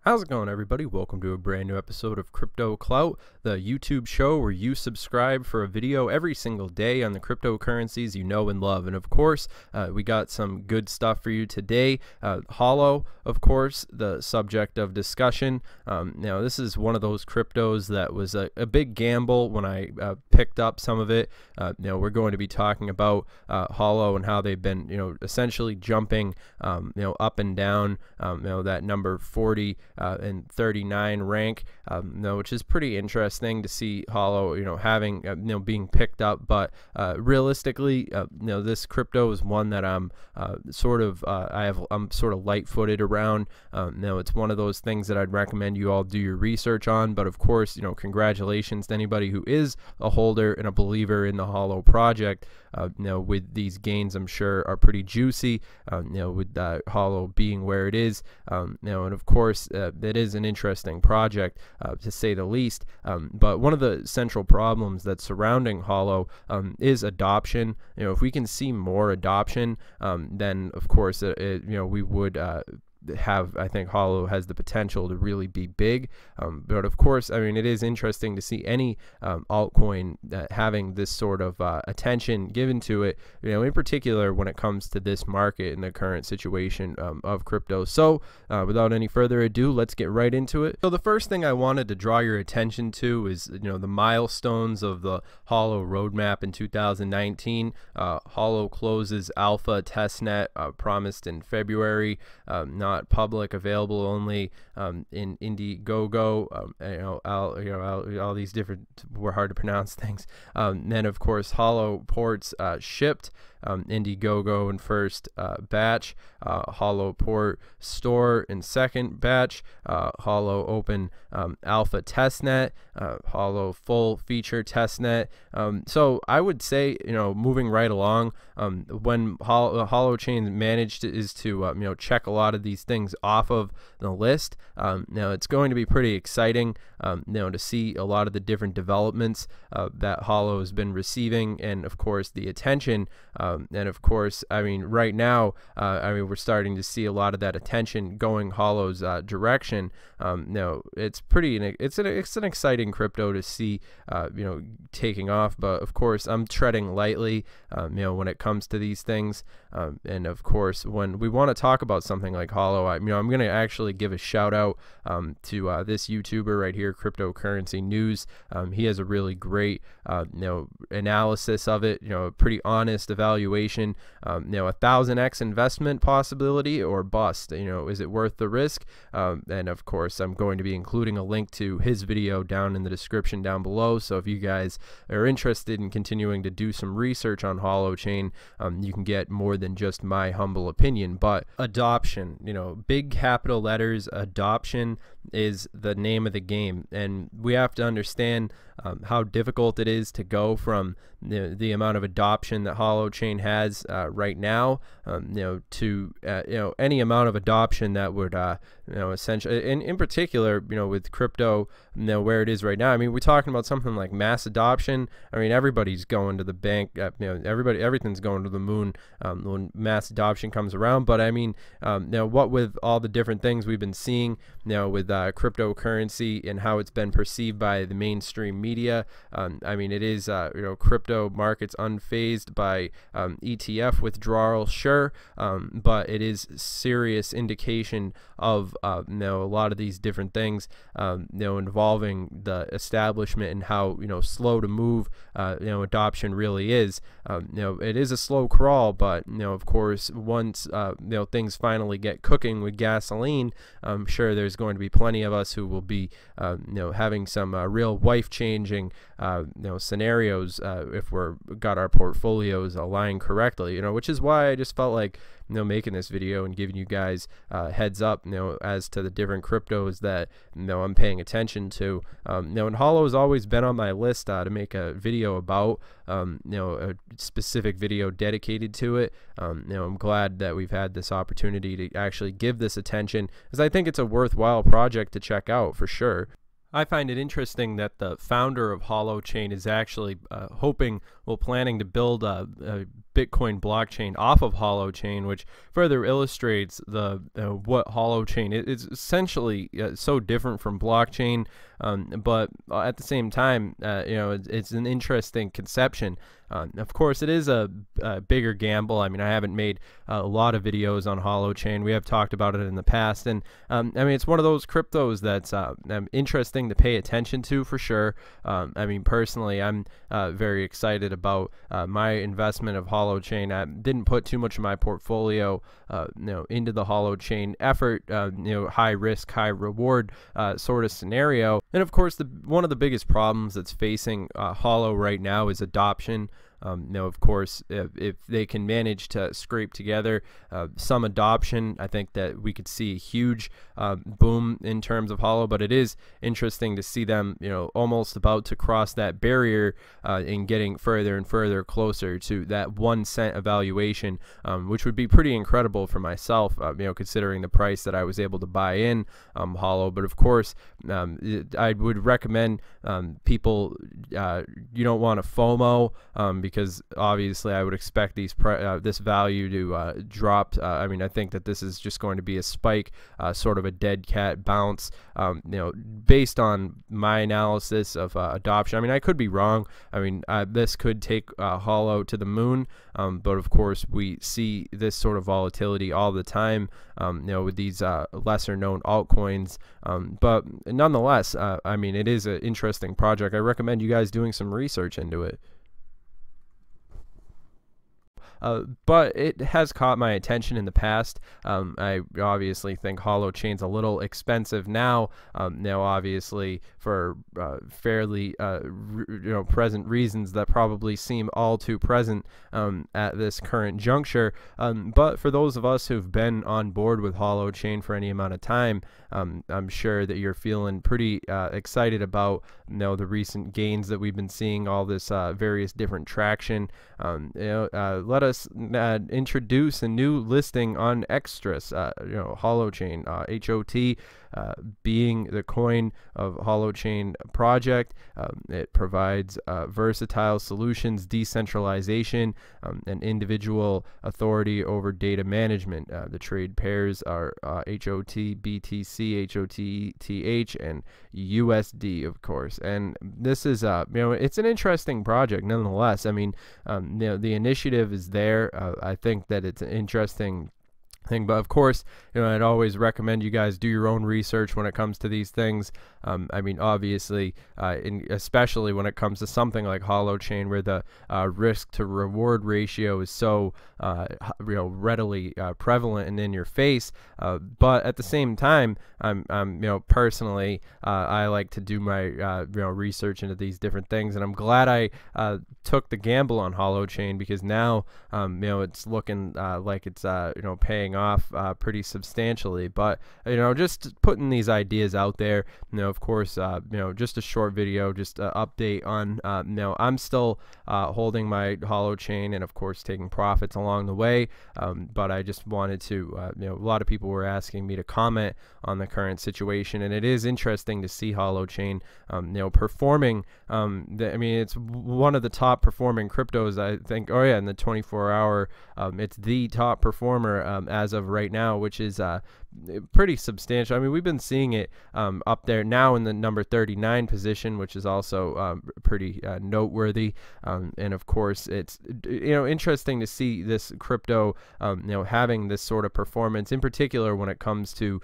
How's it going, everybody? Welcome to a brand new episode of Crypto Clout, the YouTube show where you subscribe for a video every single day on the cryptocurrencies you know and love. And of course, we got some good stuff for you today. Holo, of course, the subject of discussion. Now, this is one of those cryptos that was a big gamble when I picked up some of it. We're going to be talking about Holo and how they've been, essentially jumping, up and down, that number 40 and 39 rank, which is pretty interesting to see Holo, having, being picked up. But realistically, this crypto is one that I'm I'm sort of light-footed around. It's one of those things that I'd recommend you all do your research on. But of course, congratulations to anybody who is a holder and a believer in the Holo project. With these gains, I'm sure are pretty juicy. With Holo being where it is, and of course, it is an interesting project to say the least. But one of the central problems that's surrounding Holo is adoption. If we can see more adoption, then of course, we would. I think Holo has the potential to really be big, but of course, it is interesting to see any altcoin having this sort of attention given to it, in particular when it comes to this market and the current situation of crypto. So without any further ado, let's get right into it. So the first thing I wanted to draw your attention to is the milestones of the Holo Roadmap in 2019. Holo closes alpha testnet promised in February. Not public, available only in Indiegogo. All these different were hard to pronounce things. Then of course Holo ports shipped. Indiegogo in first batch, Holo port store in second batch, Holo open alpha testnet, Holo full feature testnet. So I would say, moving right along, when HoloChain managed to check a lot of these things off of the list. Now it's going to be pretty exciting, to see a lot of the different developments that Holo has been receiving, and of course the attention. And of course, right now, we're starting to see a lot of that attention going Holo's direction. It's an exciting crypto to see, taking off. But of course, I'm treading lightly, when it comes to these things. And of course, when we want to talk about something like Holo, I'm going to actually give a shout out to this YouTuber right here, Cryptocurrency News. He has a really great, analysis of it. A pretty honest evaluation. 1,000x investment possibility or bust. Is it worth the risk? And of course, I'm going to be including a link to his video down in the description down below. So if you guys are interested in continuing to do some research on HoloChain, you can get more than just my humble opinion. But adoption, big capital letters, adoption is the name of the game, and we have to understand how difficult it is to go from the amount of adoption that HoloChain has right now, to any amount of adoption that would essentially, in particular, with crypto, where it is right now. We're talking about something like mass adoption. Everybody's going to the bank. Everything's going to the moon when mass adoption comes around. But what with all the different things we've been seeing, with cryptocurrency and how it's been perceived by the mainstream media, it is crypto markets unfazed by ETF withdrawal, sure, but it is serious indication of a lot of these different things involving the establishment and how slow to move adoption really is. It is a slow crawl, but of course, once things finally get cooking with gasoline, I'm sure there's going to be plenty of us who will be having some real life-changing scenarios if we're got our portfolios aligned correctly, which is why I just felt like making this video and giving you guys heads up as to the different cryptos that I'm paying attention to. And Holo has always been on my list to make a video about, a specific video dedicated to it. I'm glad that we've had this opportunity to actually give this attention, because I think it's a worthwhile project to check out for sure. I find it interesting that the founder of HoloChain is actually hoping planning to build a Bitcoin blockchain off of HoloChain, which further illustrates the what HoloChain is. It's essentially so different from blockchain, but at the same time, it's an interesting conception. Of course, it is a bigger gamble. I mean, I haven't made a lot of videos on HoloChain. We have talked about it in the past, and I mean, it's one of those cryptos that's interesting to pay attention to for sure. I mean, personally, I'm very excited about my investment of HoloChain. I didn't put too much of my portfolio, into the HoloChain effort. High risk, high reward sort of scenario. And of course, one of the biggest problems that's facing Holo right now is adoption. Of course, if they can manage to scrape together some adoption, I think that we could see a huge boom in terms of Holo. But it is interesting to see them, almost about to cross that barrier in getting further and further closer to that 1 cent evaluation, which would be pretty incredible for myself, considering the price that I was able to buy in Holo. But of course, I would recommend people, you don't want to FOMO, because obviously I would expect this value to drop. I mean, I think that this is just going to be a spike, sort of a dead cat bounce, based on my analysis of adoption. I mean, I could be wrong. I mean, this could take Holo to the moon, but of course we see this sort of volatility all the time, with these lesser known altcoins. But nonetheless, I mean, it is an interesting project. I recommend you guys doing some research into it. But it has caught my attention in the past. I obviously think HoloChain's a little expensive now. Now, obviously, for fairly present reasons that probably seem all too present at this current juncture. But for those of us who've been on board with HoloChain for any amount of time, I'm sure that you're feeling pretty excited about the recent gains that we've been seeing, all this various different traction. Let us introduce a new listing on Extras, HoloChain, HOT, being the coin of HoloChain project. It provides versatile solutions, decentralization, and individual authority over data management. The trade pairs are HOT, BTC, HOTETH, and USD, of course. And this is, it's an interesting project nonetheless. I mean, the initiative is there. I think that it's an interesting thing, but of course, I'd always recommend you guys do your own research when it comes to these things. I mean, obviously, especially when it comes to something like HoloChain, where the risk to reward ratio is so readily prevalent and in your face. But at the same time, I'm personally, I like to do my research into these different things, and I'm glad I took the gamble on HoloChain, because now it's looking like it's paying off pretty substantially. But just putting these ideas out there. Of course, just a short video, just an update on I'm still holding my HoloChain, and of course taking profits along the way. But I just wanted to a lot of people were asking me to comment on the current situation, and it is interesting to see HoloChain performing. I mean, it's one of the top performing cryptos, I think. Oh yeah, in the 24-hour, it's the top performer as of right now, which is pretty substantial. I mean, we've been seeing it up there now in the number 39 position, which is also pretty noteworthy. And of course, it's interesting to see this crypto having this sort of performance, in particular when it comes to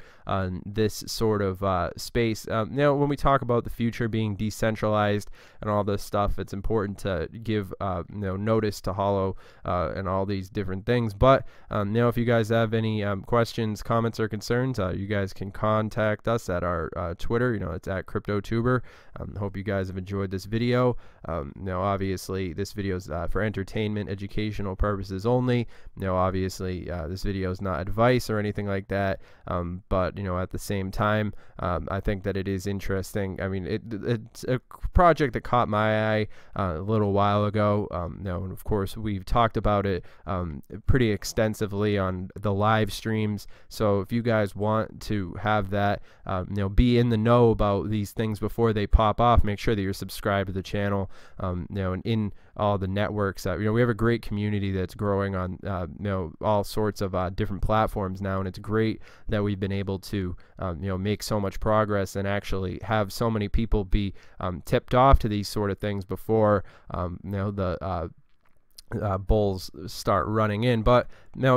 this sort of space. When we talk about the future being decentralized and all this stuff, it's important to give notice to Holo and all these different things. But if you guys have any questions, comments, or concerns, you guys can contact us at our Twitter. It's at CryptoTuber. Hope you guys have enjoyed this video. Obviously, this video is for entertainment, educational purposes only. Obviously, this video is not advice or anything like that. But at the same time, I think that it is interesting. I mean, it's a project that caught my eye a little while ago. And of course, we've talked about it pretty extensively on the live streams. So if you guys want to have that, be in the know about these things before they pop off, make sure that you're subscribed to the channel, and in all the networks. We have a great community that's growing on all sorts of different platforms now, and it's great that we've been able to make so much progress and actually have so many people be tipped off to these sort of things before the bulls start running in. But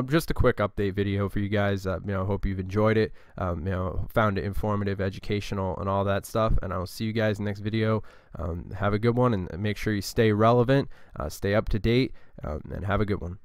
just a quick update video for you guys. Hope you've enjoyed it, found it informative, educational, and all that stuff, and I will see you guys in the next video. Have a good one, and make sure you stay relevant, stay up to date, and have a good one.